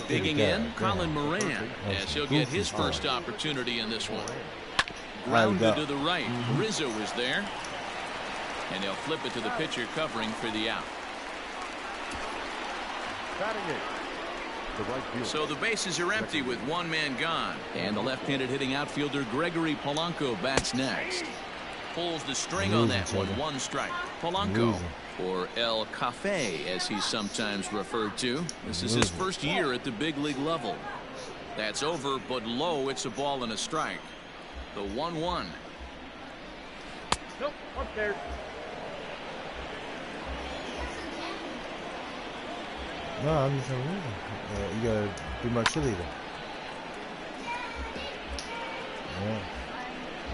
Digging in, Colin Moran, as he'll get his first opportunity in this one. Grounded to the right. Rizzo is there. And they'll flip it to the pitcher covering for the out. So the bases are empty with one man gone. And the left-handed hitting outfielder Gregory Polanco bats next. Pulls the string on that one strike. Polanco, or El Cafe as he's sometimes referred to. This is his first year at the big league level. That's over, but low. It's a ball and a strike. The 1-1. Nope, up there. No, I'm just saying, you gotta do my cheerleader. Yeah.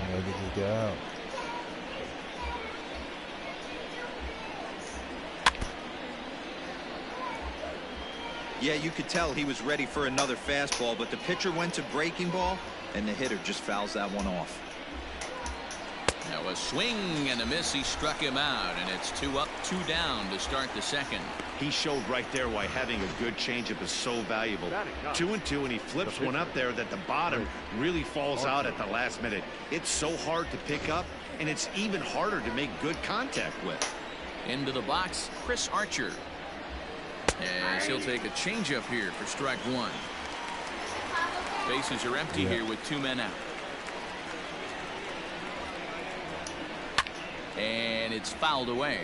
I gotta get this guy out. Yeah, you could tell he was ready for another fastball, but the pitcher went to breaking ball, and the hitter just fouls that one off. Now a swing and a miss. He struck him out, and it's 2 up, 2 down to start the second. He showed right there why having a good changeup is so valuable. 2-2, and he flips one up there that the bottom really falls out at the last minute. It's so hard to pick up, and it's even harder to make good contact with. Into the box, Chris Archer. As he'll take a changeup here for strike one. Bases are empty here with 2 men out. And it's fouled away.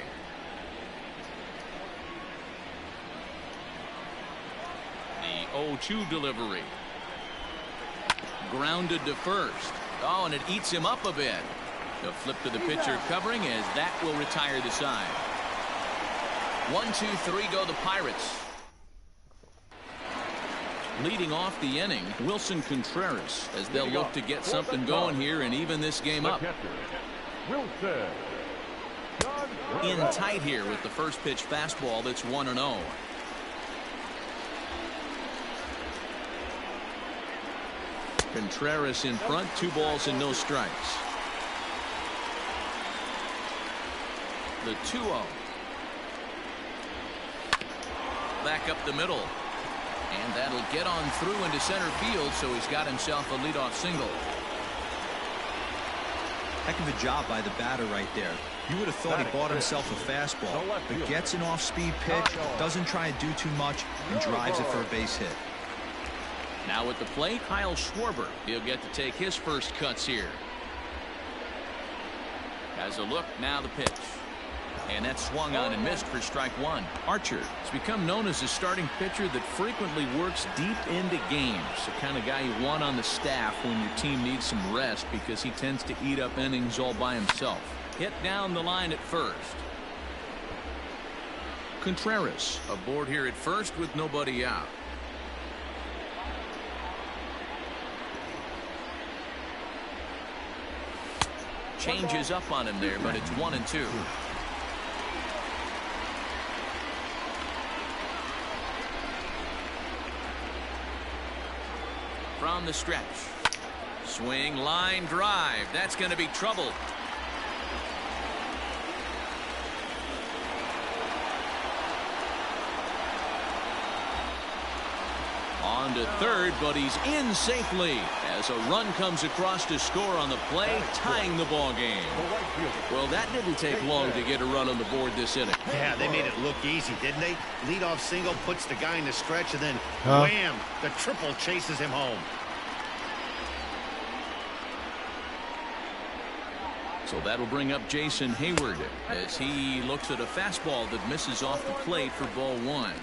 The 0-2 delivery. Grounded to first. Oh, and it eats him up a bit. The flip to the pitcher covering as that will retire the side. 1-2-3 go the Pirates. Leading off the inning, Wilson Contreras, as they'll look to get something going here and even this game up. In tight here with the first pitch fastball that's 1-0. Contreras in front, 2 balls and no strikes. The 2-0. Back up the middle. And that'll get on through into center field, so he's got himself a leadoff single. Heck of a job by the batter right there. You would have thought he bought himself a fastball, but gets an off-speed pitch, doesn't try to do too much, and drives it for a base hit. Now at the plate, Kyle Schwarber. He'll get to take his first cuts here. Has a look, now the pitch. And that swung on and missed for strike one. Archer has become known as a starting pitcher that frequently works deep into games. The kind of guy you want on the staff when your team needs some rest because he tends to eat up innings all by himself. Hit down the line at first. Contreras aboard here at first with nobody out. Changes up on him there, but it's 1-2. From the stretch. Swing, line drive. That's going to be trouble. On to third, but he's in safely as a run comes across to score on the play, tying the ball game. Well, that didn't take long to get a run on the board this inning. Yeah, they made it look easy, didn't they? Leadoff single puts the guy in the stretch, and then wham, the triple chases him home. So that'll bring up Jason Hayward as he looks at a fastball that misses off the plate for ball one.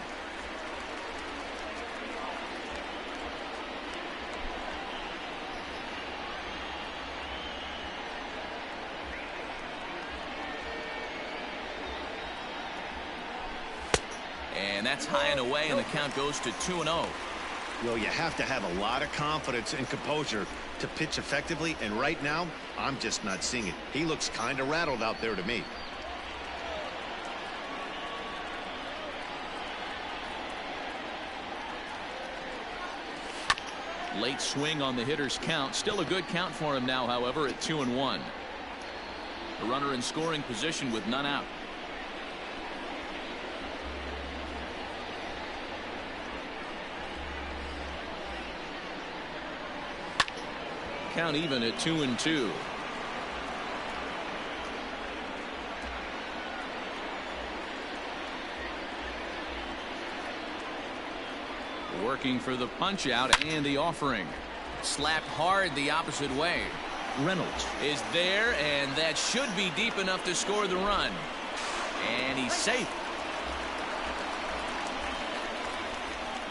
And that's high and away, and the count goes to 2-0. Well, you have to have a lot of confidence and composure to pitch effectively, and right now, I'm just not seeing it. He looks kind of rattled out there to me. Late swing on the hitter's count. Still a good count for him now, however, at 2-1. A runner in scoring position with none out. count even at 2-2. Working for the punch out and the offering. Slapped hard the opposite way. Reynolds is there, and that should be deep enough to score the run. And he's safe.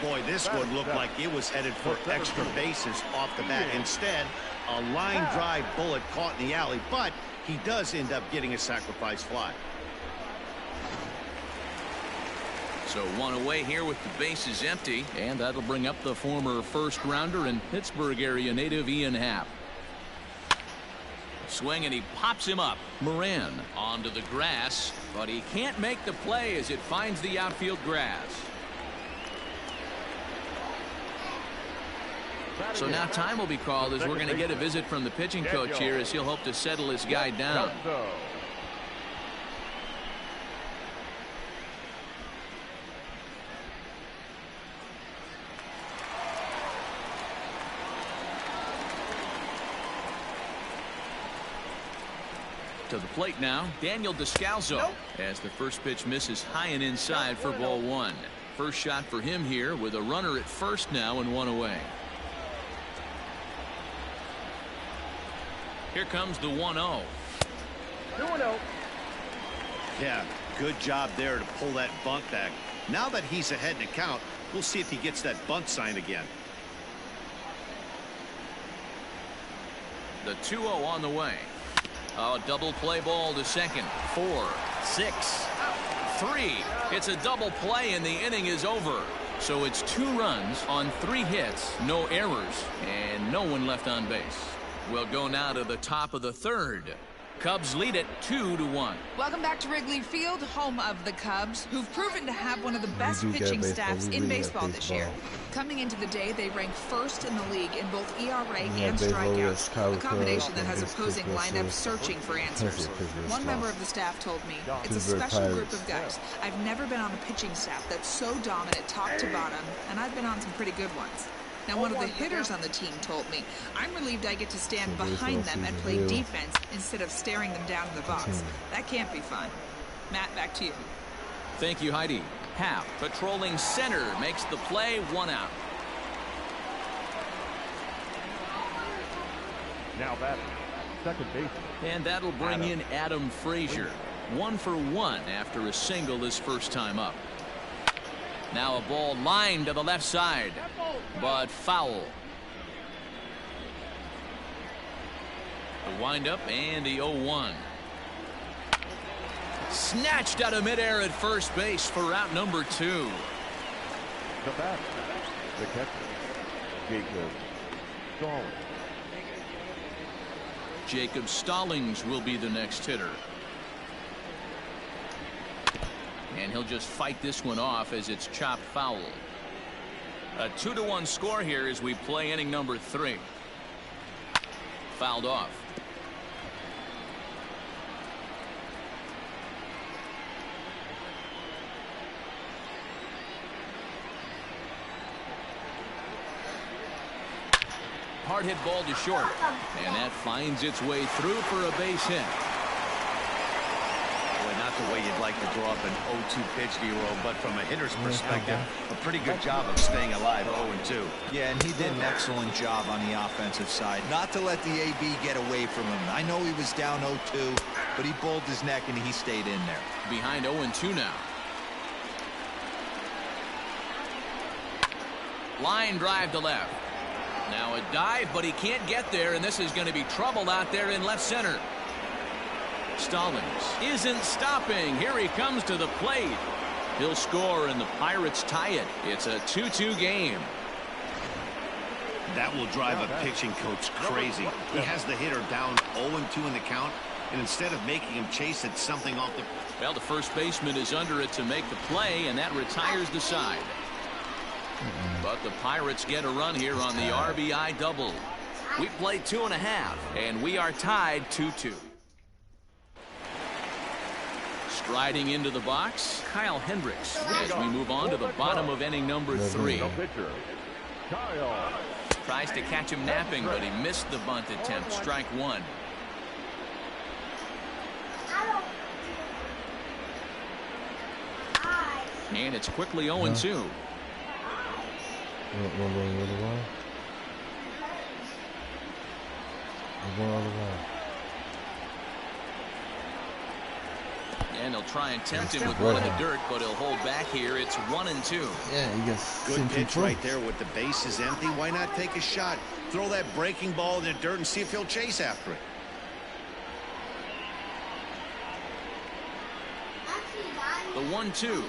Boy, this one looked like it was headed for extra bases off the bat. Instead, a line drive bullet caught in the alley, but he does end up getting a sacrifice fly. So one away here with the bases empty, and that'll bring up the former first-rounder and Pittsburgh area native Ian Happ. Swing, and he pops him up. Moran onto the grass, but he can't make the play as it finds the outfield grass. So now time will be called as we're going to get a visit from the pitching coach here as he'll hope to settle his guy down. To the plate now, Daniel Descalzo, as the first pitch misses high and inside for ball one. First shot for him here with a runner at first now and one away. Here comes the 1-0. 2-0. Yeah, good job there to pull that bunt back. Now that he's ahead in the count, we'll see if he gets that bunt sign again. The 2-0 on the way. Oh, double play ball to second. 4, 6, 3. It's a double play and the inning is over. So it's 2 runs on 3 hits, no errors, and no one left on base. We'll go now to the top of the third. Cubs lead it 2-1. Welcome back to Wrigley Field, home of the Cubs, who've proven to have one of the best pitching staffs in baseball this year. Coming into the day, they rank first in the league in both ERA and strikeouts, a combination that has opposing lineups searching for answers. One member of the staff told me, it's a special group of guys. I've never been on a pitching staff that's so dominant top to bottom, and I've been on some pretty good ones. Now, one of the hitters on the team told me, I'm relieved I get to stand behind them and play defense instead of staring them down in the box. That can't be fun. Matt, back to you. Thank you, Heidi. Happ, patrolling center, makes the play, 1 out. Now batting, second baseman. And that'll bring in Adam Frazier. 1 for 1 after a single his first time up. Now a ball lined to the left side, but foul. The windup and the 0-1. Snatched out of midair at first base for out number 2. The batter, the catcher, K2-FATAL's. Jacob Stallings will be the next hitter. And he'll just fight this one off as it's chopped foul. A 2-1 score here as we play inning number 3. Fouled off. Hard hit ball to short. And that finds its way through for a base hit. Not the way you'd like to draw up an 0-2 pitch, D-Roll, but from a hitter's perspective, a pretty good job of staying alive 0-2. Yeah, and he did an excellent job on the offensive side. Not to let the AB get away from him. I know he was down 0-2, but he bulled his neck and he stayed in there. Behind 0-2 now. Line drive to left. Now a dive, but he can't get there, and this is going to be trouble out there in left center. Stallings isn't stopping. Here he comes to the plate. He'll score, and the Pirates tie it. It's a 2-2 game. That will drive a pitching coach crazy. He has the hitter down 0-2 in the count, and instead of making him chase it something off the... Well, the first baseman is under it to make the play, and that retires the side. But the Pirates get a run here on the RBI double. We play 2.5, and we are tied 2-2. Striding into the box, Kyle Hendricks, as we move on to the bottom of inning number 3. Tries to catch him napping, but he missed the bunt attempt. Strike one. And it's quickly 0-2. And he'll try and tempt him with one in the dirt, but he'll hold back here. It's 1-2. Yeah, he gets good pitch right there with the bases empty. Why not take a shot? Throw that breaking ball in the dirt and see if he'll chase after it. The 1-2.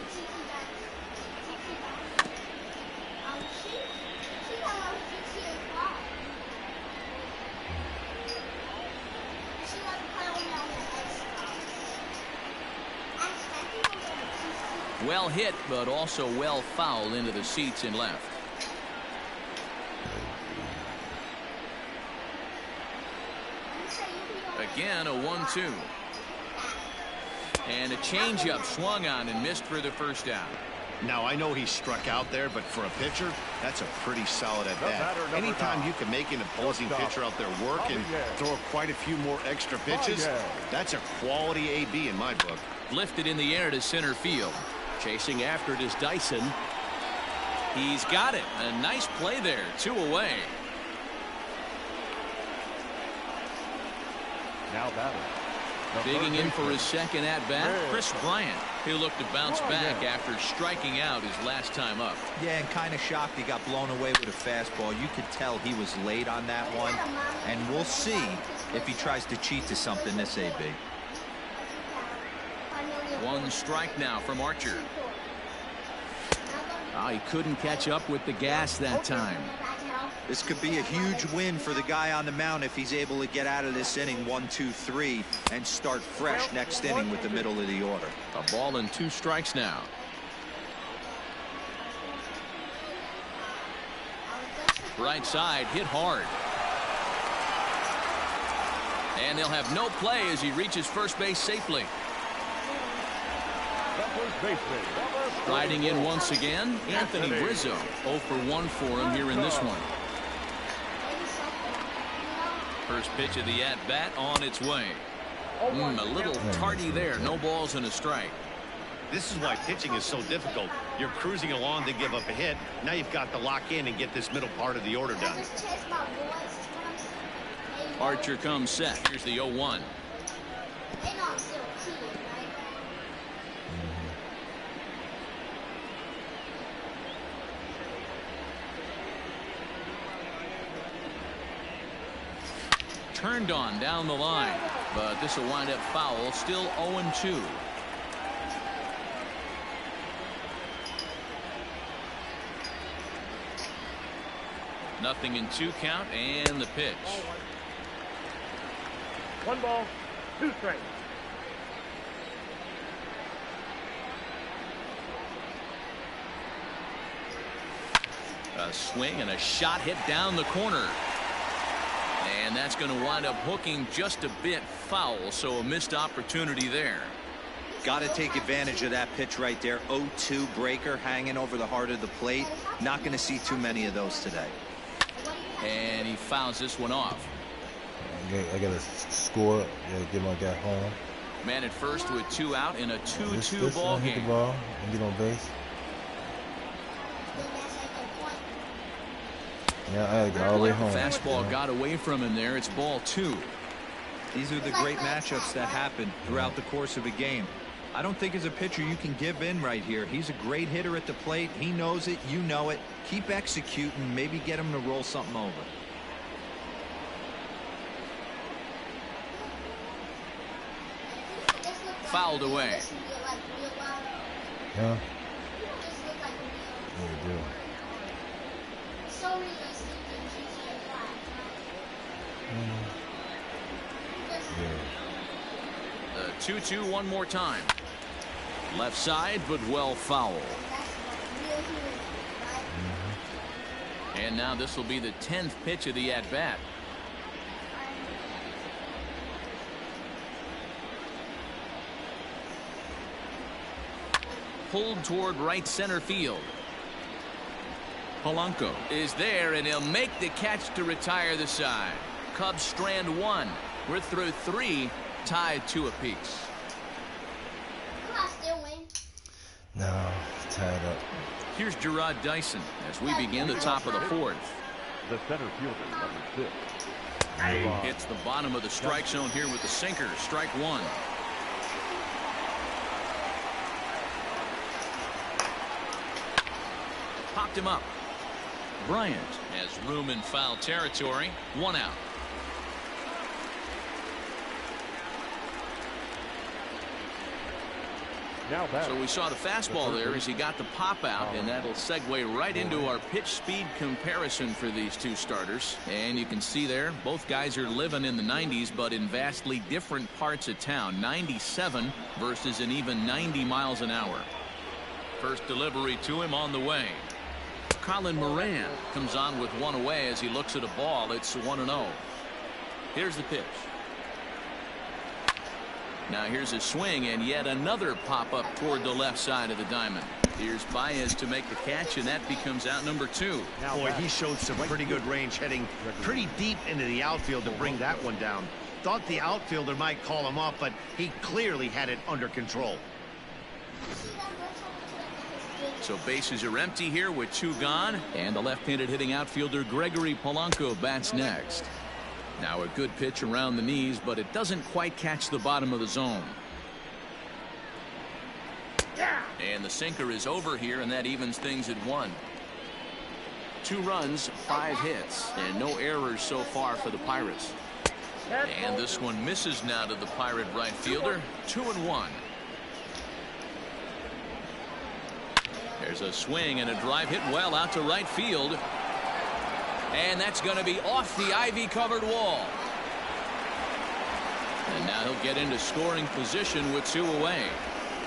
Well hit, but also well fouled into the seats and left. Again, a 1-2. And a changeup swung on and missed for the first out. Now, I know he struck out there, but for a pitcher, that's a pretty solid at bat. Anytime you can make an opposing pitcher out there work and throw quite a few more extra pitches, that's a quality AB in my book. Lifted in the air to center field. Chasing after it is Dyson. He's got it. A nice play there. 2 away. Now batting. Digging in for his second at-bat, Chris Bryant. He'll look to bounce back after striking out his last time up. Yeah, and kind of shocked he got blown away with a fastball. You could tell he was late on that one. And we'll see if he tries to cheat to something this AB. 1 strike now from Archer. Oh, he couldn't catch up with the gas that time. This could be a huge win for the guy on the mound if he's able to get out of this inning 1, 2, 3 and start fresh next inning with the middle of the order. A ball and 2 strikes now. Right side hit hard. And they'll have no play as he reaches first base safely. Riding in once again, Anthony Rizzo. 0 for 1 for him here in this one. First pitch of the at-bat on its way. A little tardy there. No balls and a strike. This is why pitching is so difficult. You're cruising along to give up a hit. Now you've got to lock in and get this middle part of the order done. Archer comes set. Here's the 0-1. Turned on down the line, but this will wind up foul. Still 0-2. Nothing in 2 count, and the pitch. 1 ball, 2 strikes. A swing and a shot hit down the corner. And that's going to wind up hooking just a bit foul, so a missed opportunity there. Got to take advantage of that pitch right there. 0-2 breaker hanging over the heart of the plate. Not going to see too many of those today. And he fouls this one off. I got to score. Get my guy home. Man at first with 2 out in a 2-2 ball game. Hit the ball and get on base. Yeah, I got all the way home. Fastball got away from him there. It's ball 2. These are the great matchups that happen throughout the course of a game. I don't think as a pitcher you can give in right here. He's a great hitter at the plate. He knows it. You know it. Keep executing. Maybe get him to roll something over. Fouled away. Yeah. Yeah, you do. The 2-2 one more time. Left side, but well foul. And now this will be the 10th pitch of the at-bat. Pulled toward right center field. Polanco is there, and he'll make the catch to retire the side. Cubs strand one. We're through three, tied 2 apiece. No, tied up. Here's Gerard Dyson as we begin the top of the 4th. The center fielder, number 6. Hits the bottom of the strike zone here with the sinker. Strike one. Popped him up. Bryant has room in foul territory. 1 out. So we saw the fastball there as he got the pop out, and that'll segue right into our pitch speed comparison for these two starters. And you can see there both guys are living in the 90s, but in vastly different parts of town. 97 versus an even 90 miles an hour. First delivery to him on the way. Colin Moran comes on with 1 away as he looks at a ball. It's 1-0. Here's the pitch. Now here's a swing, and yet another pop-up toward the left side of the diamond. Here's Baez to make the catch, and that becomes out number 2. Boy, he showed some pretty good range, heading pretty deep into the outfield to bring that one down. Thought the outfielder might call him off, but he clearly had it under control. So bases are empty here with 2 gone, and the left-handed hitting outfielder Gregory Polanco bats next. Now a good pitch around the knees, but it doesn't quite catch the bottom of the zone. And the sinker is over here, and that evens things at 1. 2 runs, 5 hits, and no errors so far for the Pirates. And this one misses now to the Pirate right fielder. 2-1. There's a swing and a drive hit well out to right field. And that's going to be off the ivy-covered wall. And now he'll get into scoring position with 2 away.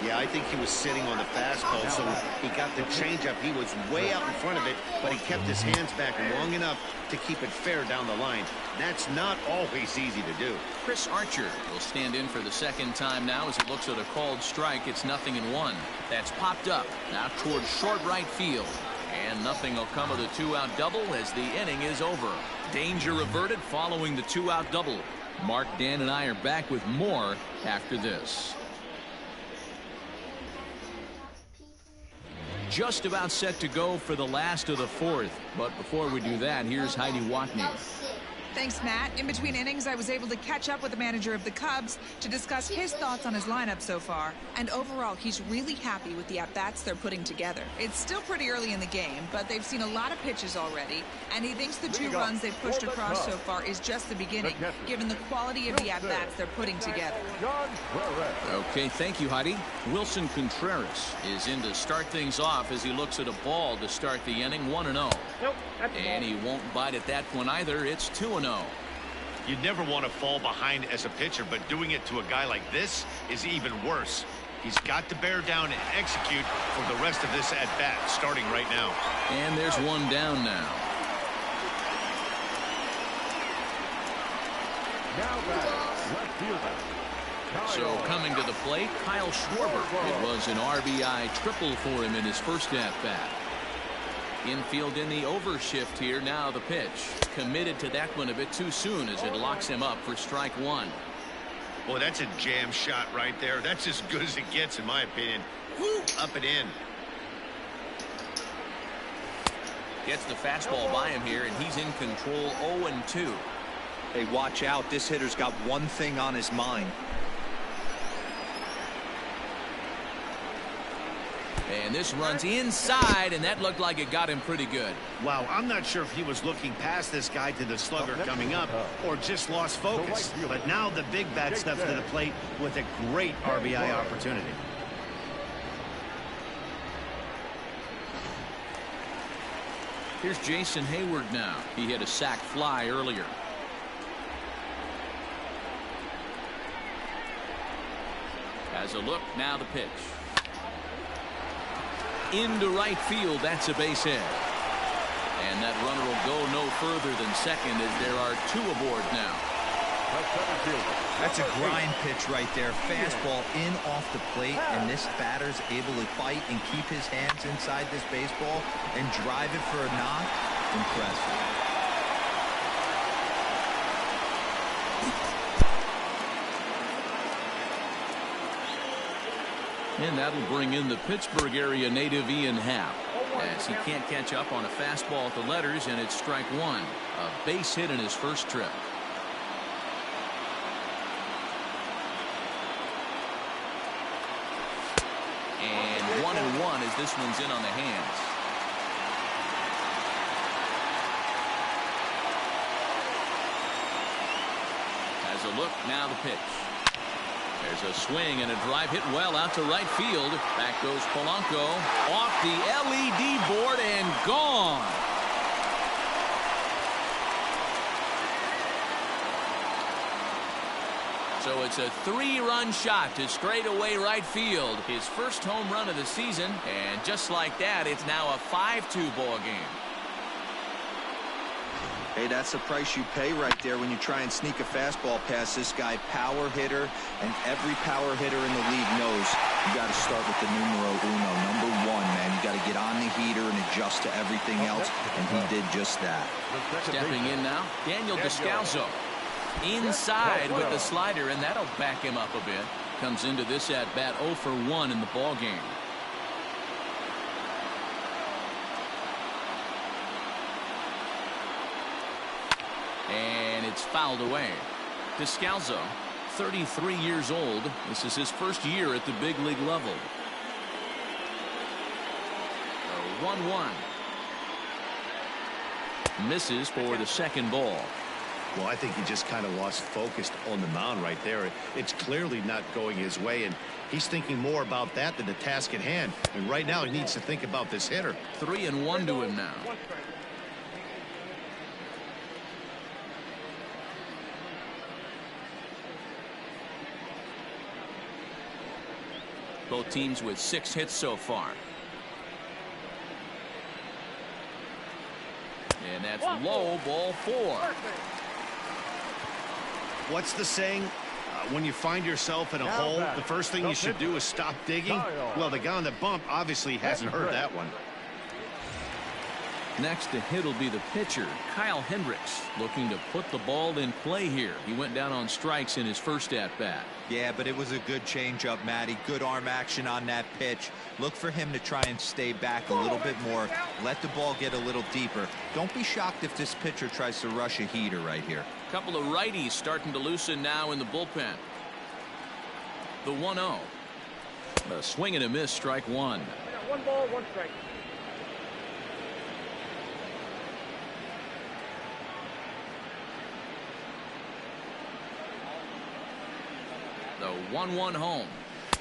Yeah, I think he was sitting on the fastball, so he got the changeup. He was way out in front of it, but he kept his hands back long enough to keep it fair down the line. That's not always easy to do. Chris Archer will stand in for the second time now as he looks at a called strike. It's 0-1. That's popped up now towards short right field. And nothing will come of the 2-out double as the inning is over. Danger averted following the 2-out double. Mark, Dan, and I are back with more after this. Just about set to go for the last of the 4th. But before we do that, here's Heidi Watney. Thanks, Matt. In between innings, I was able to catch up with the manager of the Cubs to discuss his thoughts on his lineup so far. And overall, he's really happy with the at-bats they're putting together. It's still pretty early in the game, but they've seen a lot of pitches already. And he thinks the 2 runs they've pushed across so far is just the beginning, given the quality of the at-bats they're putting together. Okay, thank you, Heidi. Wilson Contreras is in to start things off as he looks at a ball to start the inning. 1-0. And he won't bite at that one either. It's 2-0. You'd never want to fall behind as a pitcher, but doing it to a guy like this is even worse. He's got to bear down and execute for the rest of this at-bat starting right now. And there's 1 down now. So coming to the plate, Kyle Schwarber. It was an RBI triple for him in his first at-bat. Infield in the overshift here. Now the pitch. Committed to that one a bit too soon as it locks him up for strike 1. Boy, that's a jam shot right there. That's as good as it gets, in my opinion. Woo, up and in. Gets the fastball by him here, and he's in control. 0-2. Hey, watch out. This hitter's got one thing on his mind. And this runs inside, and that looked like it got him pretty good. Wow, I'm not sure if he was looking past this guy to the slugger coming up or just lost focus. But now the big bat steps to the plate with a great RBI opportunity. Here's Jason Hayward now. He hit a sac fly earlier. Has a look, now the pitch. Into right field, that's a base hit. And that runner will go no further than second as there are 2 aboard now. That's a grind pitch right there. Fastball in off the plate, and this batter's able to fight and keep his hands inside this baseball and drive it for a knock. Impressive. And that'll bring in the Pittsburgh area native Ian Happ, as he can't catch up on a fastball at the letters, and it's strike one. A base hit in his first trip. And 1-1 as this one's in on the hands. Has a look, now the pitch. There's a swing and a drive hit well out to right field. Back goes Polanco. Off the LED board and gone. So it's a 3-run shot to straightaway right field. His first home run of the season. And just like that, it's now a 5-2 ball game. Hey, that's the price you pay right there when you try and sneak a fastball past this guy. Power hitter, and every power hitter in the league knows you got to start with the numero uno, number one, man. You got to get on the heater and adjust to everything else, and he did just that. Stepping in now, Daniel Descalso. Inside with the slider, and that'll back him up a bit. Comes into this at-bat 0 for 1 in the ball game. And it's fouled away. Descalso, 33 years old. This is his first year at the big league level. 1-1. Misses for the second ball. Well, I think he just kind of lost focus on the mound right there. It's clearly not going his way, and he's thinking more about that than the task at hand. And right now, he needs to think about this hitter. 3-1 to him now. Both teams with 6 hits so far. And that's low, ball 4. What's the saying? When you find yourself in a hole, the first thing you should do is stop digging. Well, the guy on the bump obviously hasn't heard that one. Next to hit will be the pitcher, Kyle Hendricks, looking to put the ball in play here. He went down on strikes in his first at-bat. Yeah, but it was a good changeup, Matty. Good arm action on that pitch. Look for him to try and stay back a little bit more. Let the ball get a little deeper. Don't be shocked if this pitcher tries to rush a heater right here. Couple of righties starting to loosen now in the bullpen. The 1-0. A swing and a miss, strike one. 1 ball, 1 strike. The 1-1 home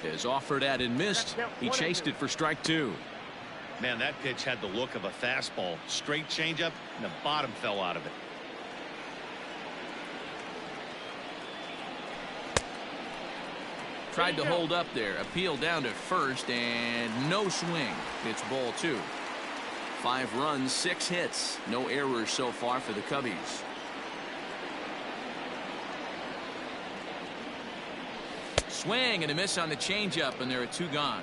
is offered at and missed. He chased it for strike 2. Man, that pitch had the look of a fastball. Straight changeup, and the bottom fell out of it. Tried to hold up there. Appeal down to first, and no swing. It's ball 2. 5 runs, 6 hits. No errors so far for the Cubbies. Swing and a miss on the changeup, and there are 2 gone.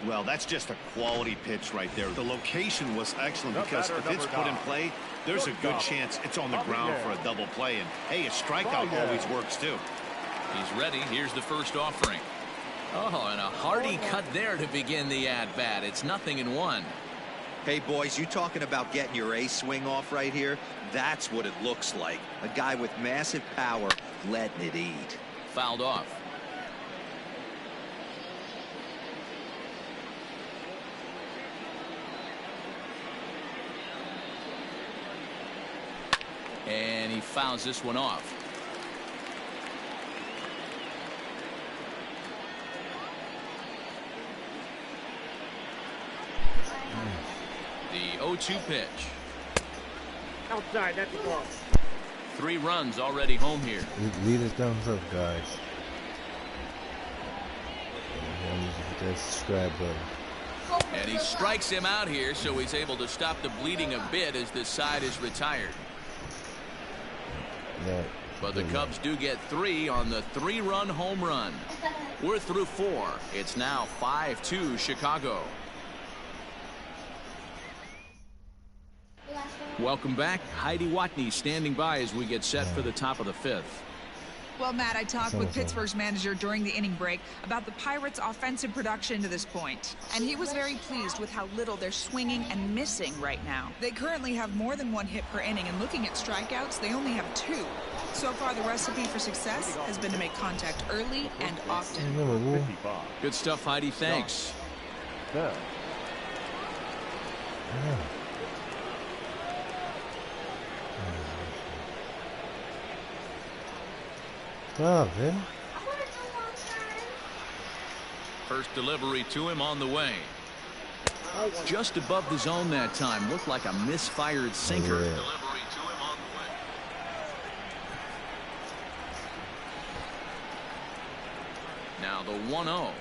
Well, that's just a quality pitch right there. The location was excellent because if it's put in play, there's a good chance it's on the ground for a double play. And, hey, a strikeout always works, too. He's ready. Here's the first offering. Oh, and a hearty cut there to begin the at-bat. It's 0-1. Hey, boys, you talking about getting your ace swing off right here? That's what it looks like. A guy with massive power letting it eat. Fouled off. And he fouls this one off. The 0-2 pitch. Outside, that's a ball. 3 runs already home here. Lead his thumbs up, guys. That subscribe button. And he strikes him out here, so he's able to stop the bleeding a bit as this side is retired. That But the Cubs do get 3 on the 3-run home run. We're through 4. It's now 5-2 Chicago. Welcome back. Heidi Watney standing by as we get set for the top of the 5th. Well, Matt, I talked with Pittsburgh's manager during the inning break about the Pirates' offensive production to this point, and he was very pleased with how little they're swinging and missing right now. They currently have more than 1 hit per inning, and looking at strikeouts, they only have 2. So far, the recipe for success has been to make contact early and often. Good stuff, Heidi. Thanks. Yeah. First delivery to him on the way. Just above the zone that time. Looked like a misfired sinker. Delivery to him on the way. Now the 1-0.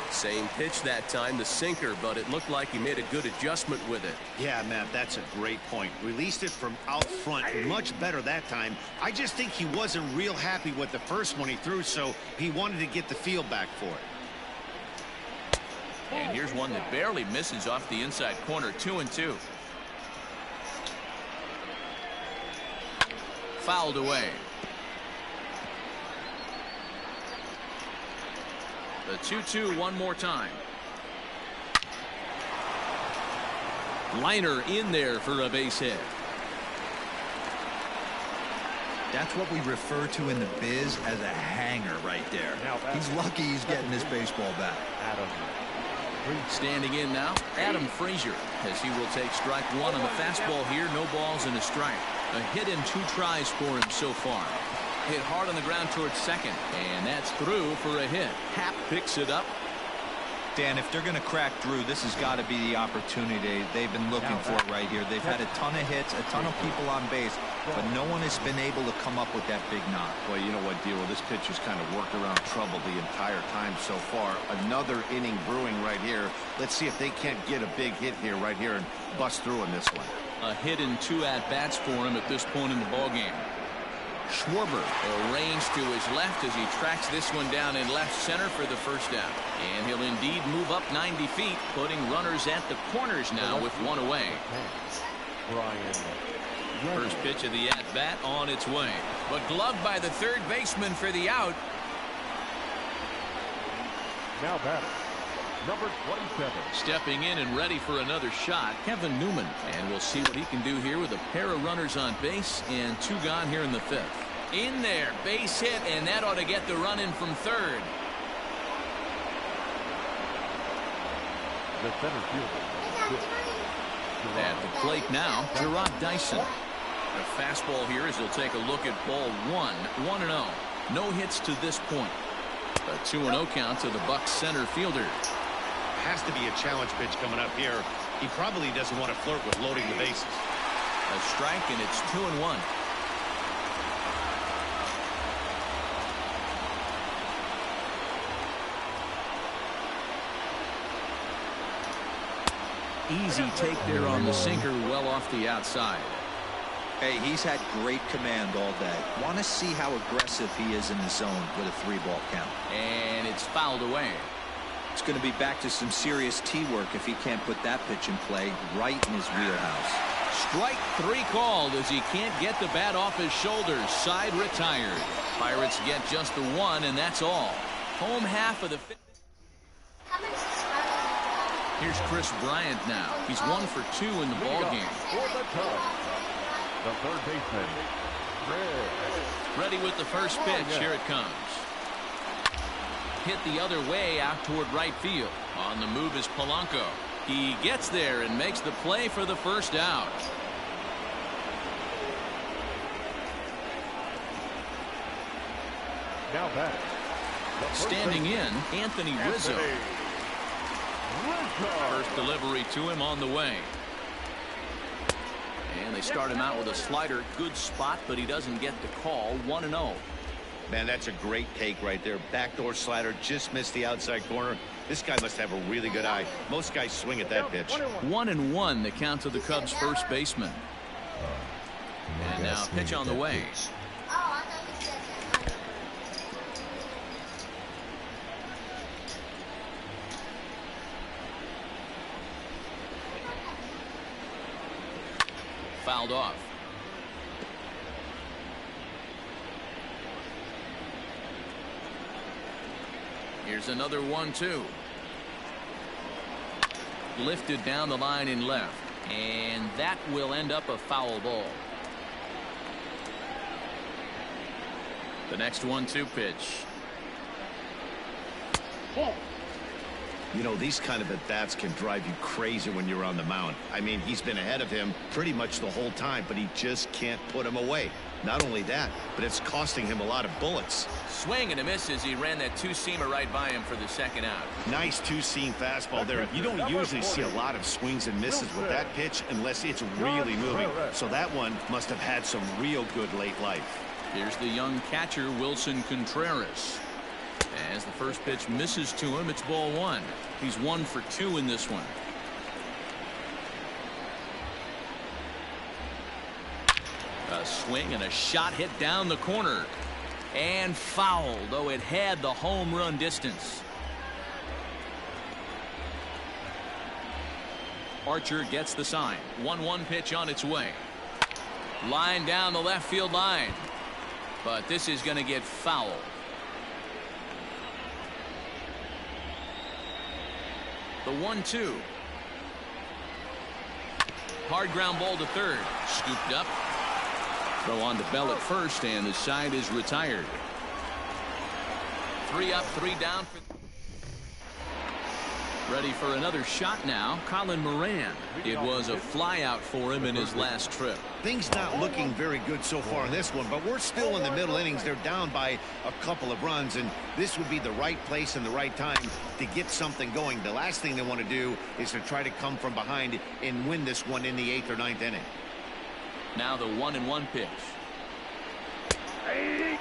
Same pitch that time, the sinker, but it looked like he made a good adjustment with it. Yeah, Matt, that's a great point. Released it from out front much better that time. I just think he wasn't real happy with the first one he threw, so he wanted to get the feel back for it. And here's one that barely misses off the inside corner. 2-2. Fouled away. The 2-2 one more time. Liner in there for a base hit. That's what we refer to in the biz as a hanger right there. He's lucky he's getting his baseball bat. Standing in now, Adam Frazier, as he will take strike 1 on the fastball here. No balls and a strike. A hit in 2 tries for him so far. Hit hard on the ground towards second, and that's through for a hit. Happ picks it up. Dan, if they're going to crack Drew, this has got to be the opportunity they've been looking for right here. They've had a ton of hits, a ton of people on base, but no one has been able to come up with that big knock. Well, you know what, Dio? This pitcher's kind of worked around trouble the entire time so far. Another inning brewing right here. Let's see if they can't get a big hit here right here and bust through in this one. A hit in 2 at-bats for him at this point in the ballgame. Schwarber arranged to his left as he tracks this one down in left center for the first out. And he'll indeed move up 90 feet, putting runners at the corners now with 1 away. First pitch of the at-bat on its way. But gloved by the third baseman for the out. Now batter, number 27. Stepping in and ready for another shot, Kevin Newman. And we'll see what he can do here with a pair of runners on base and 2 gone here in the 5th. In there, base hit, and that ought to get the run in from third. The center fielder. At the plate now, Gerard Dyson. A fastball here as he'll take a look at ball 1. 1-0. No hits to this point. A 2-0 count to the Bucs center fielder. Has to be a challenge pitch coming up here. He probably doesn't want to flirt with loading the bases. A strike, and it's 2-1. Easy take there on the sinker, well off the outside. Hey, he's had great command all day. Want to see how aggressive he is in the zone with a 3-ball count. And it's fouled away. It's going to be back to some serious tee work if he can't put that pitch in play right in his wheelhouse. Strike 3 called as he can't get the bat off his shoulders. Side retired. Pirates get just the 1, and that's all. Home half of the 5th. Here's Chris Bryant now. He's 1 for 2 in the ballgame. The third baseman, Ready with the first pitch. Here it comes. Hit the other way out toward right field. On the move is Polanco. He gets there and makes the play for the first out. now batter. Standing in, Anthony Rizzo. First delivery to him on the way. And they start him out with a slider. Good spot, but he doesn't get the call. 1-0. Man, that's a great take right there. Backdoor slider, just missed the outside corner. This guy must have a really good eye. Most guys swing at that pitch. 1-1 the count to the Cubs first baseman. And now pitch on the way. Fouled off. Here's another 1-2. Lifted down the line in left. And that will end up a foul ball. The next 1-2 pitch. You know, these kind of at-bats can drive you crazy when you're on the mound. I mean, he's been ahead of him pretty much the whole time, but he just can't put him away. Not only that, but it's costing him a lot of bullets. Swing and a miss as he ran that two-seamer right by him for the second out. Nice two-seam fastball there. You don't usually see a lot of swings and misses with that pitch unless it's really moving. So that one must have had some real good late life. Here's the young catcher, Wilson Contreras. As the first pitch misses to him, it's ball one. He's 1 for 2 in this one. A swing and a shot hit down the corner. And fouled, though it had the home run distance. Archer gets the sign. 1-1 pitch on its way. Line down the left field line. But this is going to get fouled. The 1-2. Hard ground ball to third. Scooped up. Throw on to Bell at first, and the side is retired. 3 up, 3 down. Ready for another shot now, Colin Moran. It was a flyout for him in his last trip. Things not looking very good so far in this one, but we're still in the middle innings. They're down by a couple of runs, and this would be the right place and the right time to get something going. The last thing they want to do is to try to come from behind and win this one in the 8th or 9th inning. Now the 1-1 pitch. 1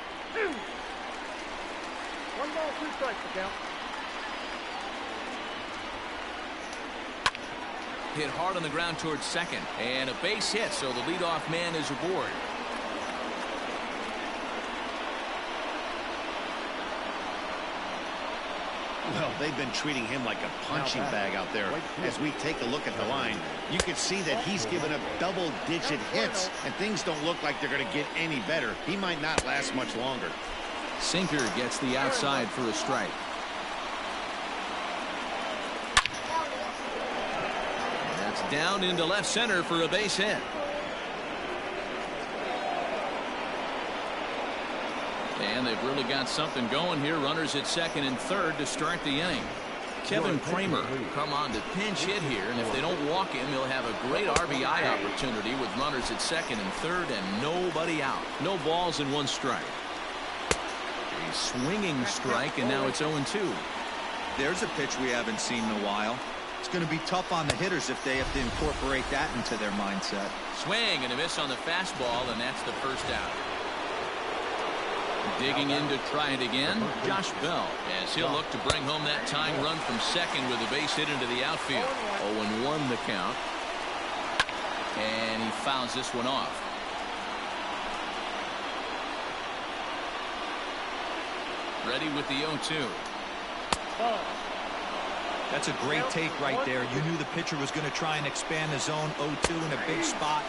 ball, 2 strikes to count. Hit hard on the ground towards second, and a base hit, so the leadoff man is aboard. Well, they've been treating him like a punching bag out there. As we take a look at the line, you can see that he's given up double-digit hits, and things don't look like they're going to get any better. He might not last much longer. Sinker gets the outside for a strike. That's down into left center for a base hit. And they've really got something going here. Runners at second and third to start the inning. Kevin Kramer come on to pinch hit here, and if they don't walk him, he'll have a great RBI opportunity with runners at second and third and nobody out. No balls and 1 strike. A swinging strike, and now it's 0-2. There's a pitch we haven't seen in a while. It's going to be tough on the hitters if they have to incorporate that into their mindset. Swing and a miss on the fastball, and that's the first out. Digging in to try it again, Josh Bell, as he'll look to bring home that tying run from second with a base hit into the outfield. 0-1 the count. And he fouls this one off. Ready with the 0-2. That's a great take right there. You knew the pitcher was going to try and expand the zone. 0-2 in a big spot,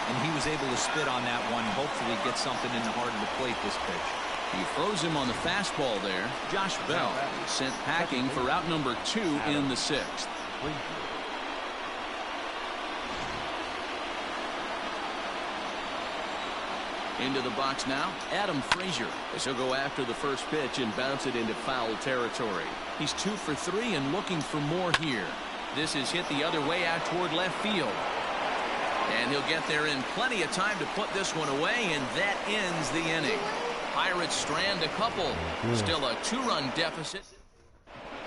and he was able to spit on that one. Hopefully get something in the heart of the plate this pitch. He throws him on the fastball there. Josh Bell is sent packing for out number 2 in the 6th. Into the box now, Adam Frazier, as he'll go after the first pitch and bounce it into foul territory. He's 2 for 3 and looking for more here. This is hit the other way out toward left field. And he'll get there in plenty of time to put this one away, and that ends the inning. Pirates strand a couple. Still a 2-run deficit.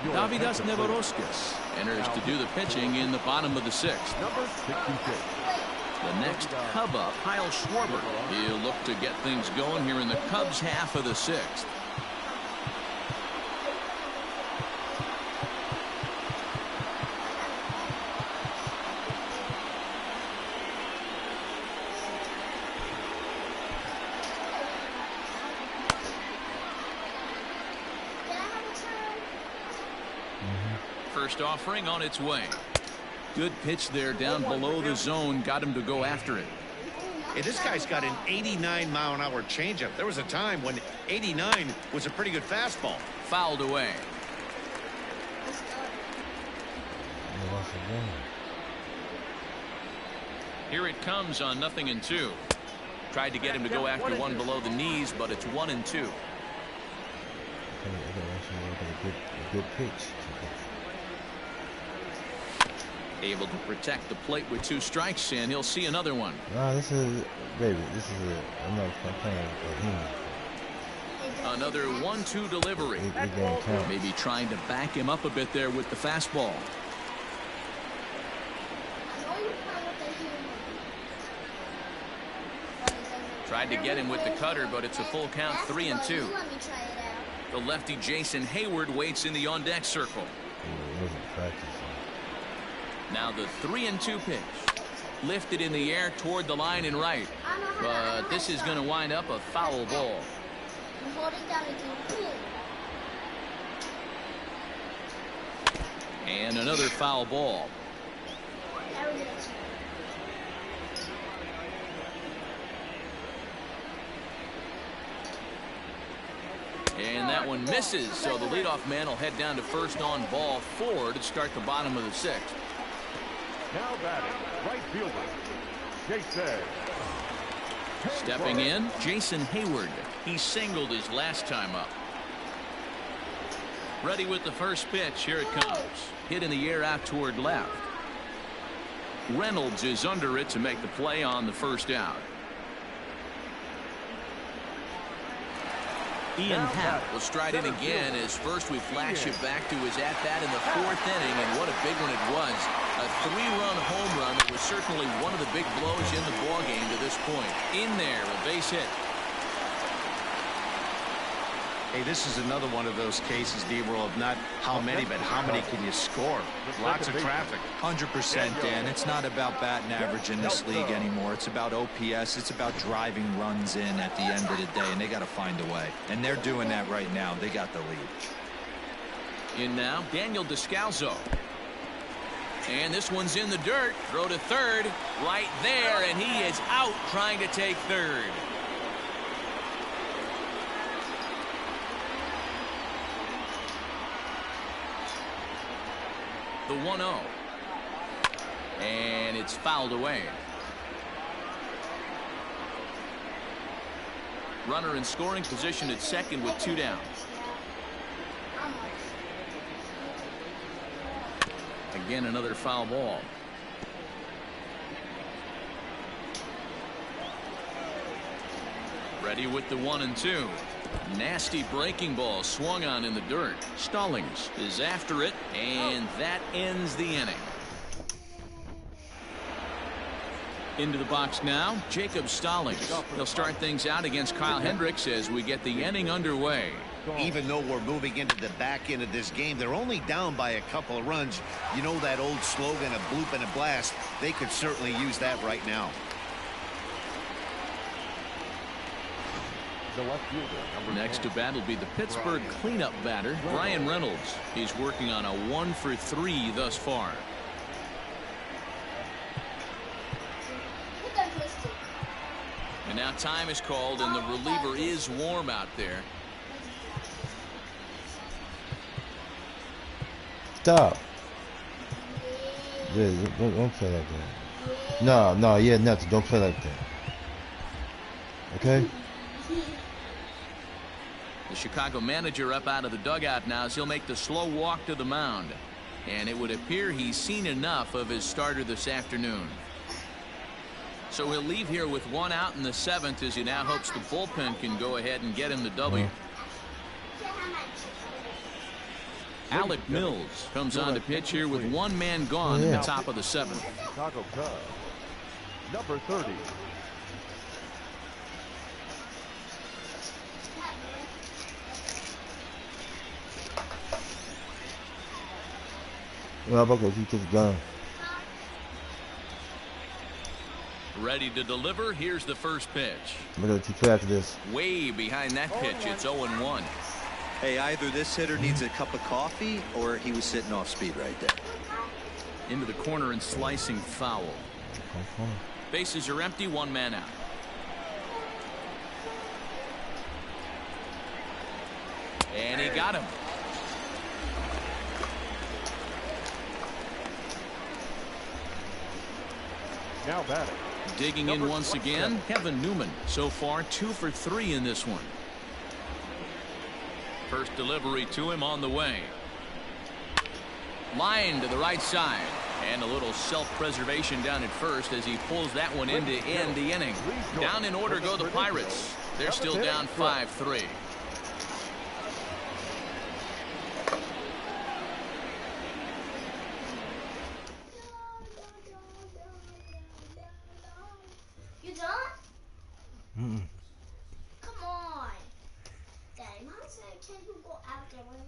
Davidas Nevoroskis enters to do the pitching in the bottom of the 6th. Number 66. The next Cub up, Kyle Schwarber. He'll look to get things going here in the Cubs half of the 6th. First offering on its way. Good pitch there down below the zone. Got him to go after it. Hey, this guy's got an 89-mile-an-hour changeup. There was a time when 89 was a pretty good fastball. Fouled away. Here it comes on 0-2. Tried to get him to go after one below the knees, but it's 1-2. A good pitch. Able to protect the plate with 2 strikes, and he'll see another one. Nah, this is, baby, this is I'm not playing for him. Another 1-2 delivery. It don't count. Maybe trying to back him up a bit there with the fastball. Tried to get him with the cutter, but it's a full count, 3-2. The lefty Jason Hayward waits in the on-deck circle. It wasn't practice. Now the 3-2 pitch. Lifted in the air toward the line and right. But this is going to wind up a foul ball. And another foul ball. And that one misses, so the leadoff man will head down to first on ball 4 to start the bottom of the 6th. Now batting, right fielder, Jason. Stepping in, Jason Hayward. He singled his last time up. Ready with the first pitch. Here it comes. Hit in the air out toward left. Reynolds is under it to make the play on the first out. Ian Happ will stride in again as first we flash it back to his at-bat in the 4th inning, and what a big one it was. A 3-run home run that was certainly one of the big blows in the ballgame to this point. In there, a base hit. Hey, this is another one of those cases, D-World, of not how many, but how many can you score? Lots of traffic. 100%, Dan. It's not about batting average in this league anymore. It's about OPS. It's about driving runs in at the end of the day, and they got to find a way. And they're doing that right now. They got the lead. In now, Daniel Descalzo. And this one's in the dirt. Throw to third. Right there, and he is out trying to take third. The 1-0. And it's fouled away. Runner in scoring position at second with 2 down. Again, another foul ball. Ready with the 1-2. Nasty breaking ball swung on in the dirt. Stallings is after it, and that ends the inning. Into the box now, Jacob Stallings. He'll start things out against Kyle Hendricks as we get the inning underway. Even though we're moving into the back end of this game, they're only down by a couple of runs. You know that old slogan, a bloop and a blast. They could certainly use that right now. The left fielder, number Next 10. to bat will be the Pittsburgh cleanup batter, Brian Reynolds. He's working on a 1-for-3 thus far. And now time is called, and the reliever is warm out there. Stop. Yeah, don't play like that. No, yeah, nothing. Don't play like that. Okay? The Chicago manager up out of the dugout now as he'll make the slow walk to the mound. And it would appear he's seen enough of his starter this afternoon. So he'll leave here with 1 out in the 7th as he now hopes the bullpen can go ahead and get him the W. Alec Mills comes on to pitch here with 1 man gone in the top of the 7th. Chicago Cubs, number 30. Well, I'm going to keep this gun. Ready to deliver. Here's the first pitch. I'm going to keep after this. Way behind that pitch. It's 0-1. Hey, either this hitter needs a cup of coffee or he was sitting off speed right there. Into the corner and slicing foul. Bases are empty, one man out. And he got him. Now batting. Digging in once again, Kevin Newman. So far, 2 for 3 in this one. First delivery to him on the way. Line to the right side. And a little self-preservation down at first as he pulls that one in to end the inning. Down in order go the Pirates. They're still down 5-3. You done? Come on. Daddy, Mom said can you go out there with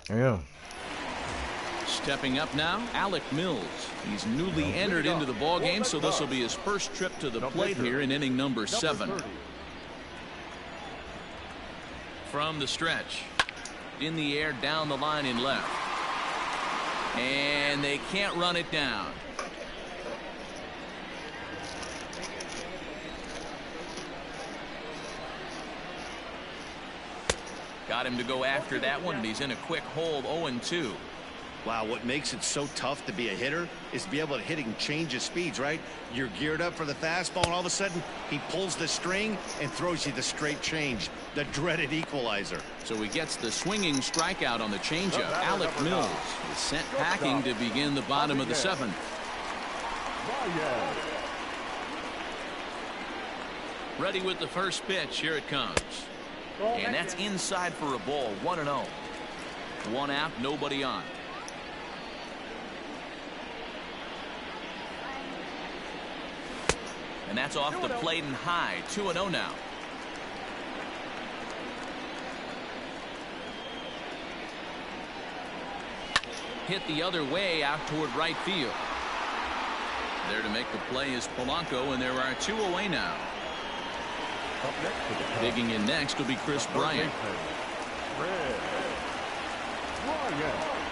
her? Yeah. Stepping up now, Alec Mills. He's newly entered into the ball game, so this will be his first trip to the plate here in inning number 7. From the stretch, in the air, down the line in left, and they can't run it down. Got him to go after that one, and he's in a quick hold, 0-2. Wow, what makes it so tough to be a hitter is to be able to hit and change his speeds, right? You're geared up for the fastball, and all of a sudden, he pulls the string and throws you the straight change, the dreaded equalizer. So he gets the swinging strikeout on the changeup. Alec Mills is sent packing to begin the bottom of the 7th. Ready with the first pitch. Here it comes. And that's inside for a ball. 1-0. 1 out, nobody on. And that's off the plate and high. 2-0 now. Hit the other way out toward right field. There to make the play is Polanco, and there are 2 away now. Digging in next will be Chris Bryant.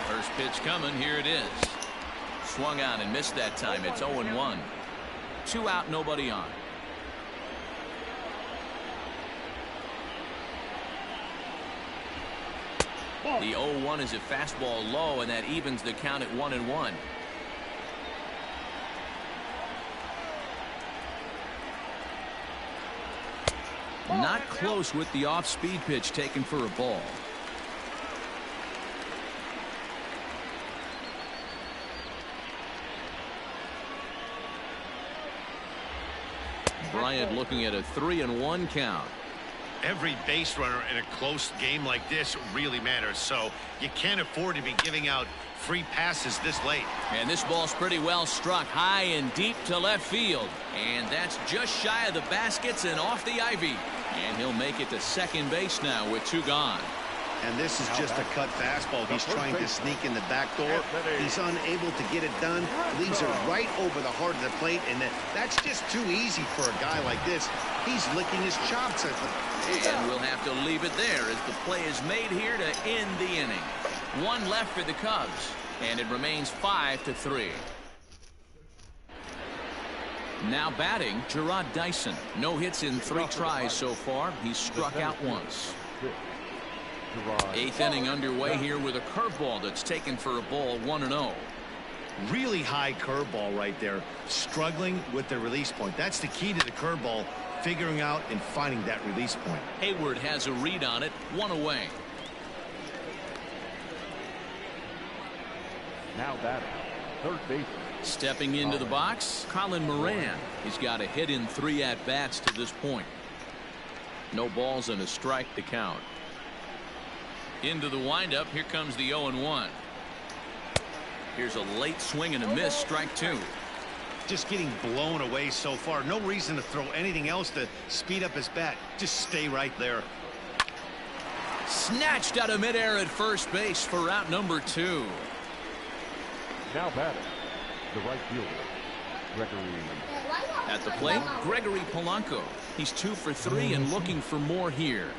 First pitch coming. Here it is. Swung on and missed that time. It's 0-1. 2 out, nobody on. The 0-1 is a fastball low, and that evens the count at 1-1. Not close with the off-speed pitch taken for a ball. Bryant looking at a 3-1 count. Every base runner in a close game like this really matters, so you can't afford to be giving out free passes this late. And this ball's pretty well struck high and deep to left field, and that's just shy of the baskets and off the ivy, and he'll make it to second base now with 2 gone. And this is just a cut fastball. He's trying to sneak in the back door. He's unable to get it done. Leaves it right over the heart of the plate, and that's just too easy for a guy like this. He's licking his chops at them. And we'll have to leave it there as the play is made here to end the inning. 1 left for the Cubs, and it remains 5-3. Now batting, Gerard Dyson. No hits in 3 tries so far. He's struck out once. 8th inning underway here with a curveball that's taken for a ball. 1-0. Really high curveball right there. Struggling with the release point. That's the key to the curveball, figuring out and finding that release point. Hayward has a read on it. 1 away. Now batting, third base. Stepping into the box, Colin Moran. He's got a hit in 3 at-bats to this point. No balls and a strike to count. Into the windup. Here comes the 0-1. Here's a late swing and a miss. Strike 2. Just getting blown away so far. No reason to throw anything else to speed up his bat. Just stay right there. Snatched out of midair at first base for out number 2. Now batting, the right fielder, Gregory. At the plate, Gregory Polanco. He's 2 for 3 and looking for more here.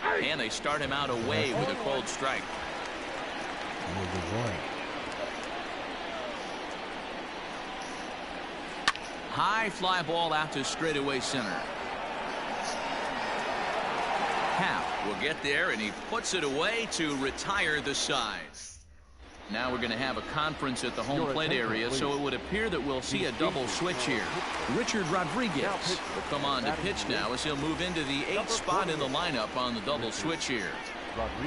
And they start him out away with a cold strike. High fly ball out to straightaway center. Hap will get there, and he puts it away to retire the side. Now we're going to have a conference at the home plate area, so it would appear that we'll see a double switch here. Richard Rodriguez will come on to pitch now as he'll move into the 8th spot in the lineup on the double switch here.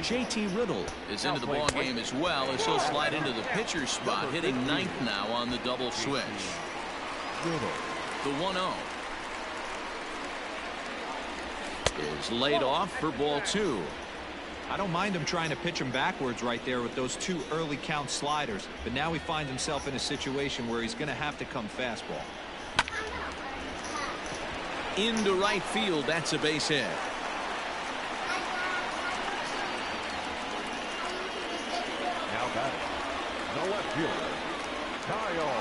J.T. Riddle is into the ball game as well as he'll slide into the pitcher's spot, hitting 9th now on the double switch. The 1-0 is laid off for ball 2. I don't mind him trying to pitch him backwards right there with those 2 early count sliders, but now he finds himself in a situation where he's going to have to come fastball. Into right field, that's a base hit. Now batting, the left fielder, Kyle.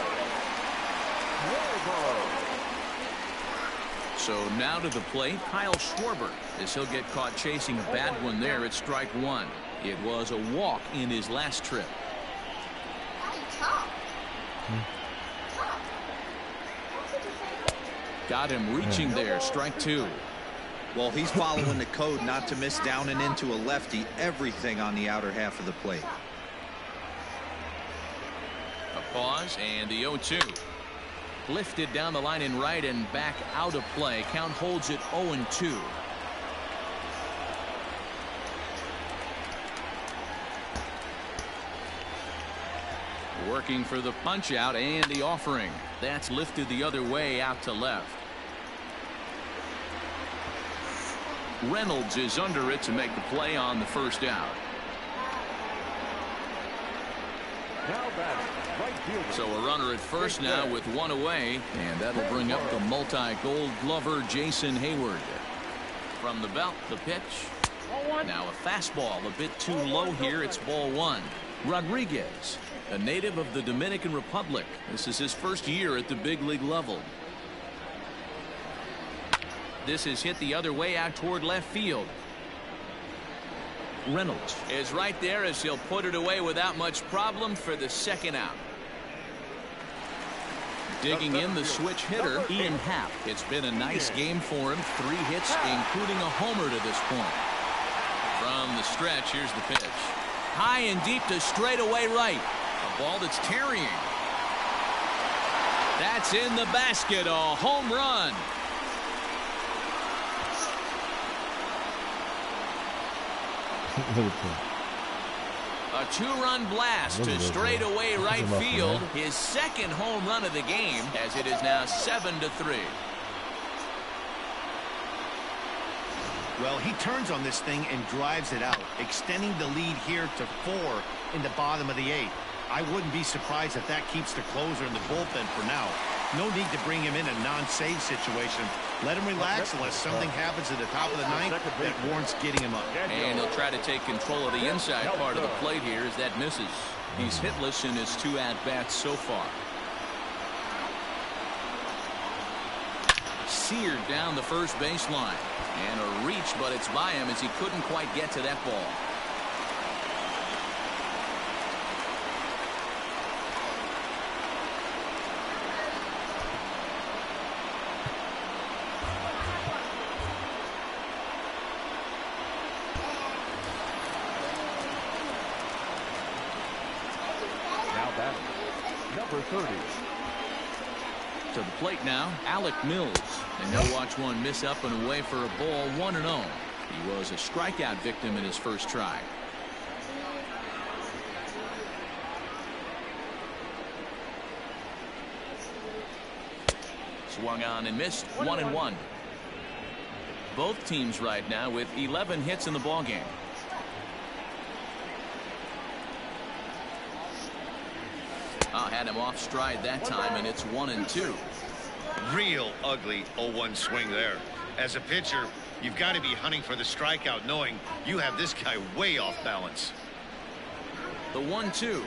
So now to the plate, Kyle Schwarber, as he'll get caught chasing a bad one there at strike 1. It was a walk in his last trip. Got him reaching there, strike 2. Well, he's following the code not to miss down and into a lefty, everything on the outer half of the plate. A pause and the 0-2. Lifted down the line in right and back out of play. Count holds it 0-2. Working for the punch out and the offering. That's lifted the other way out to left. Reynolds is under it to make the play on the first out. Now batting, right fielder. So a runner at first now with 1 away, and that'll bring up the multi-gold glover Jason Hayward. From the belt, the pitch. Now a fastball a bit too low here. It's ball 1. Rodriguez, a native of the Dominican Republic. This is his first year at the big league level. This is hit the other way out toward left field. Reynolds is right there as he'll put it away without much problem for the second out. Digging in the switch hitter, Ian Happ. It's been a nice game for him. 3 hits, including a homer to this point. From the stretch, here's the pitch. High and deep to straightaway right. A ball that's carrying. That's in the basket. A home run. A 2-run blast to straightaway right field. His second home run of the game, as it is now 7-3. Well, he turns on this thing and drives it out, extending the lead here to 4 in the bottom of the 8th. I wouldn't be surprised if that keeps the closer in the bullpen for now. No need to bring him in a non-save situation. Let him relax unless something happens at the top of the 9th that warrants getting him up. And he'll try to take control of the inside part of the plate here as that misses. He's hitless in his 2 at-bats so far. Seared down the first baseline. And a reach, but it's by him as he couldn't quite get to that ball. Now batting, number 30. To the plate now, Alec Mills. And now watch one miss up and away for a ball, 1-0. He was a strikeout victim in his first try. Swung on and missed, 1-1. Both teams right now with 11 hits in the ballgame. Had him off stride that time, and it's 1-2. Real ugly 0-1 swing there. As a pitcher, you've got to be hunting for the strikeout, knowing you have this guy way off balance. The 1-2.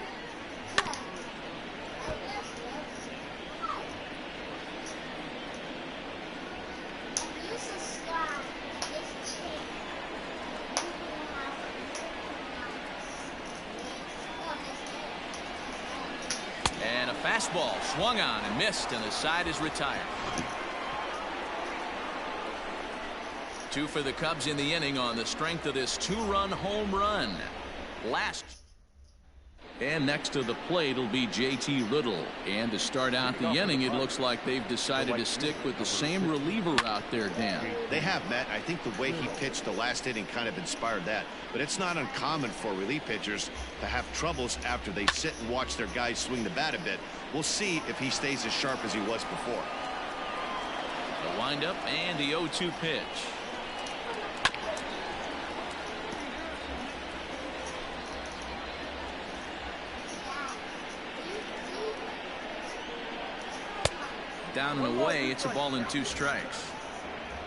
fastball swung on and missed, and the side is retired. 2 for the Cubs in the inning on the strength of this 2-run home run. And next to the plate will be JT Riddle. And to start out the inning, it looks like they've decided to stick with the same reliever out there, Dan. They have, Matt. I think the way he pitched the last inning kind of inspired that. But it's not uncommon for relief pitchers to have troubles after they sit and watch their guys swing the bat a bit. We'll see if he stays as sharp as he was before. The windup and the 0-2 pitch. Down and away, it's a ball and 2 strikes.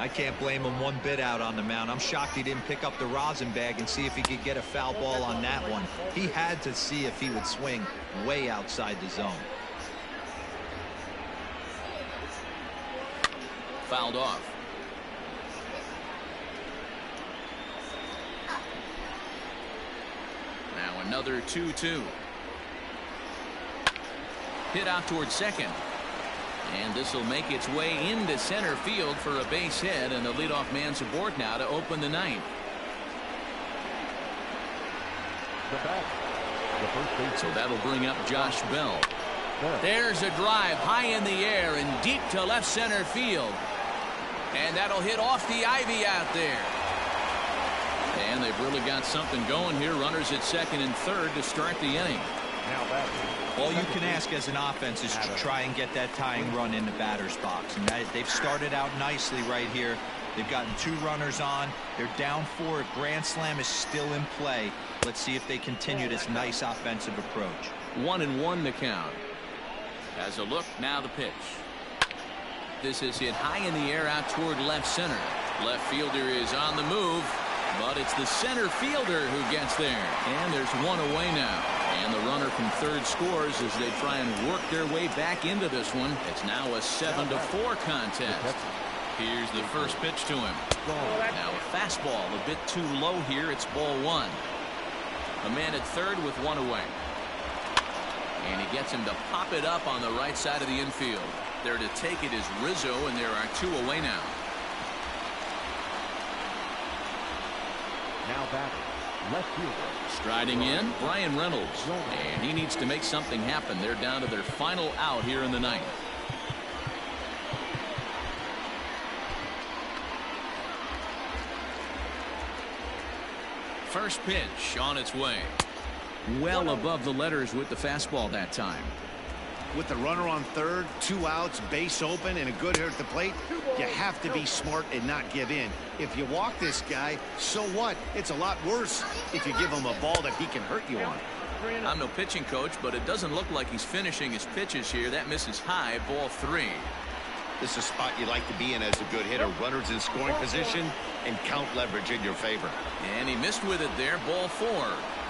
I can't blame him one bit out on the mound. I'm shocked he didn't pick up the rosin bag and see if he could get a foul ball on that one. He had to see if he would swing way outside the zone. Fouled off. Now another 2-2. Hit out towards second. And this will make its way into center field for a base hit, and the leadoff man's aboard now to open the ninth. So that'll bring up Josh Bell. There's a drive high in the air and deep to left center field. And that'll hit off the ivy out there. And they've really got something going here. Runners at second and third to start the inning. All you can ask as an offense is to try and get that tying run in the batter's box. And they've started out nicely right here. They've gotten 2 runners on. They're down 4. A grand slam is still in play. Let's see if they continue this nice offensive approach. 1-1 the count. As a look, now the pitch. This is hit high in the air out toward left center. Left fielder is on the move, but it's the center fielder who gets there. And there's 1 away now. And the runner from third scores as they try and work their way back into this one. It's now a 7-4 contest. Here's the first pitch to him. Now a fastball a bit too low here. It's ball 1. A man at third with 1 away. And he gets him to pop it up on the right side of the infield. There to take it is Rizzo, and there are 2 away now. Now batting, left fielder. Striding in, Brian Reynolds. And he needs to make something happen. They're down to their final out here in the ninth. First pitch on its way. Well above the letters with the fastball that time. With the runner on third, 2 outs, base open, and a good hitter at the plate, you have to be smart and not give in. If you walk this guy, so what? It's a lot worse if you give him a ball that he can hurt you on. I'm no pitching coach, but it doesn't look like he's finishing his pitches here. That misses high, ball 3. This is a spot you like to be in as a good hitter. Runners in scoring position and count leverage in your favor. And he missed with it there, ball 4.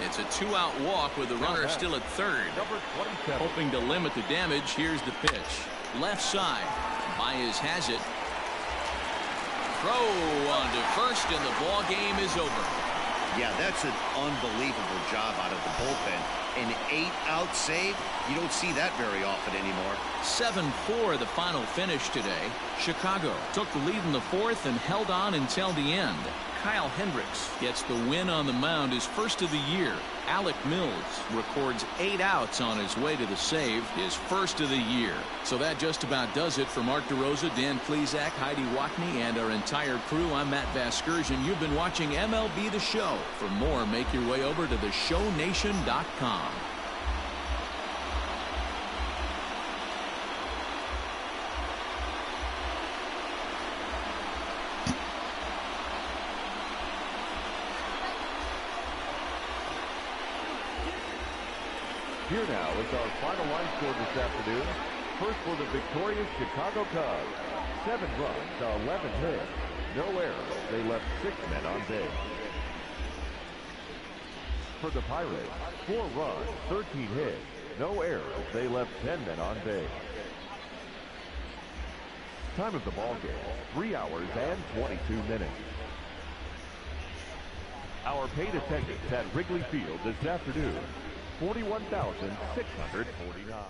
It's a 2-out walk with the runner still at third. Hoping to limit the damage, here's the pitch. Left side. Baez has it. Throw on to first, and the ball game is over. Yeah, that's an unbelievable job out of the bullpen. An 8-out save, you don't see that very often anymore. 7-4 the final finish today. Chicago took the lead in the 4th and held on until the end. Kyle Hendricks gets the win on the mound, his first of the year. Alec Mills records 8 outs on his way to the save, his first of the year. So that just about does it for Mark DeRosa, Dan Klezak, Heidi Watney, and our entire crew. I'm Matt Vasgersian. You've been watching MLB The Show. For more, make your way over to theshownation.com. Here now is our final line score this afternoon. First for the victorious Chicago Cubs. 7 runs, 11 hits, no errors. They left 6 men on base. For the Pirates, 4 runs, 13 hits, no errors. They left 10 men on base. Time of the ball game, 3 hours and 22 minutes. Our paid attendance at Wrigley Field this afternoon, 41,649.